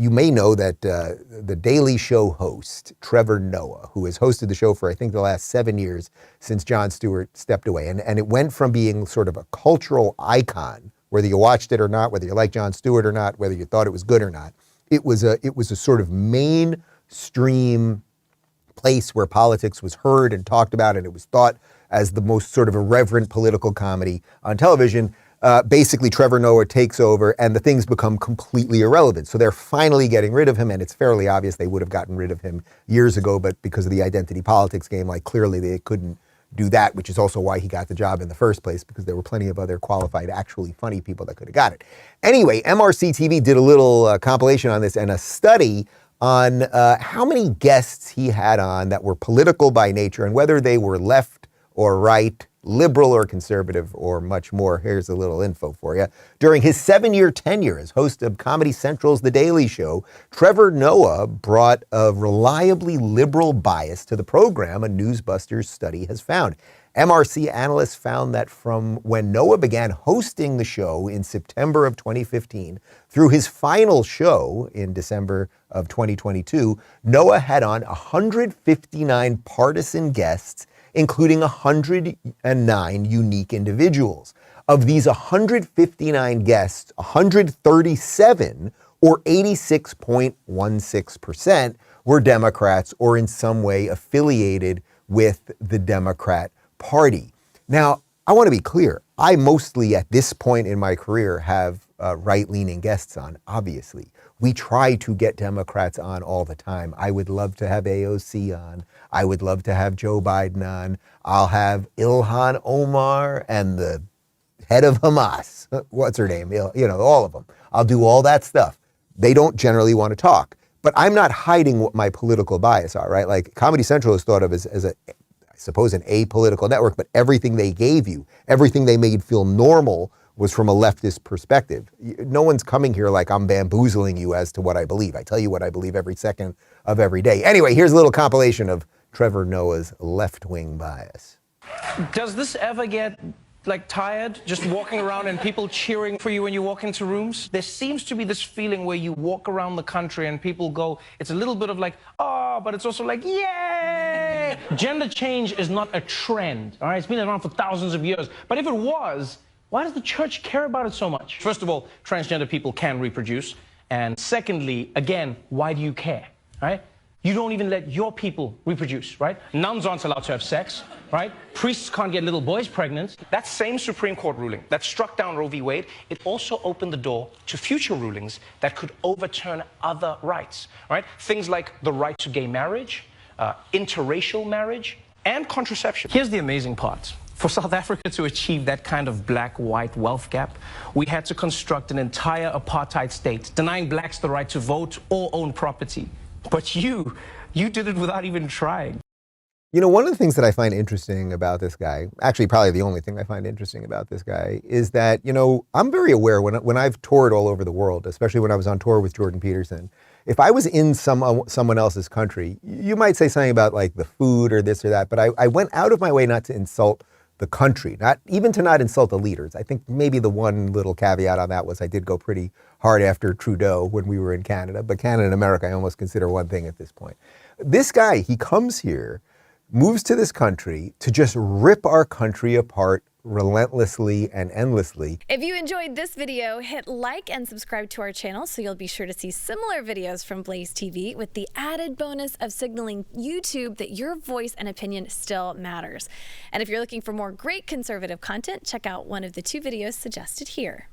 You may know that the Daily Show host, Trevor Noah, who has hosted the show for, I think, the last 7 years since Jon Stewart stepped away. And it went from being sort of a cultural icon, whether you watched it or not, whether you liked Jon Stewart or not, whether you thought it was good or not. It was a sort of mainstream place where politics was heard and talked about, and it was thought as the most sort of irreverent political comedy on television. Basically, Trevor Noah takes over and the things become completely irrelevant. So they're finally getting rid of him, and it's fairly obvious they would have gotten rid of him years ago, but because of the identity politics game, like clearly they couldn't do that, which is also why he got the job in the first place, because there were plenty of other qualified, actually funny people that could have got it. Anyway, MRC TV did a little compilation on this and a study on how many guests he had on that were political by nature and whether they were left or right, liberal or conservative, or much more. Here's a little info for you. During his 7-year tenure as host of Comedy Central's The Daily Show, Trevor Noah brought a reliably liberal bias to the program, a Newsbusters study has found. MRC analysts found that from when Noah began hosting the show in September of 2015 through his final show in December of 2022, Noah had on 159 partisan guests, including 109 unique individuals. Of these 159 guests, 137, or 86.16%, were Democrats or in some way affiliated with the Democrat Party. Now, I want to be clear. I mostly, at this point in my career, have right-leaning guests on, obviously. We try to get Democrats on all the time. I would love to have AOC on. I would love to have Joe Biden on. I'll have Ilhan Omar and the head of Hamas. What's her name? You know, all of them. I'll do all that stuff. They don't generally want to talk. But I'm not hiding what my political bias are, right? Like Comedy Central is thought of as a, I suppose, an apolitical network, but everything they gave you, everything they made feel normal was from a leftist perspective. No one's coming here like I'm bamboozling you as to what I believe. I tell you what I believe every second of every day. Anyway, here's a little compilation of Trevor Noah's left-wing bias. Does this ever get tired, just walking around and people cheering for you when you walk into rooms? There seems to be this feeling where you walk around the country and people go, it's a little bit of like, oh, but it's also like, yay! Gender change is not a trend, all right? It's been around for thousands of years. But if it was, why does the church care about it so much? First of all, transgender people can reproduce. And secondly, again, why do you care, right? You don't even let your people reproduce, right? Nuns aren't allowed to have sex, right? Priests can't get little boys pregnant. That same Supreme Court ruling that struck down Roe v. Wade, it also opened the door to future rulings that could overturn other rights, right? Things like the right to gay marriage, interracial marriage, and contraception. Here's the amazing part. For South Africa to achieve that kind of black-white wealth gap, we had to construct an entire apartheid state, denying blacks the right to vote or own property. But you did it without even trying. You know, one of the things that I find interesting about this guy, actually probably the only thing I find interesting about this guy, is that, you know, I'm very aware when I've toured all over the world, especially when I was on tour with Jordan Peterson, if I was in someone else's country, you might say something about like the food or this or that, but I went out of my way not to insult the country, not insult the leaders. I think maybe the one little caveat on that was I did go pretty hard after Trudeau when we were in Canada, but Canada and America I almost consider one thing at this point. This guy, he comes here, moves to this country to just rip our country apart relentlessly and endlessly. If you enjoyed this video, hit like and subscribe to our channel so you'll be sure to see similar videos from BlazeTV with the added bonus of signaling YouTube that your voice and opinion still matters. And if you're looking for more great conservative content, check out one of the 2 videos suggested here.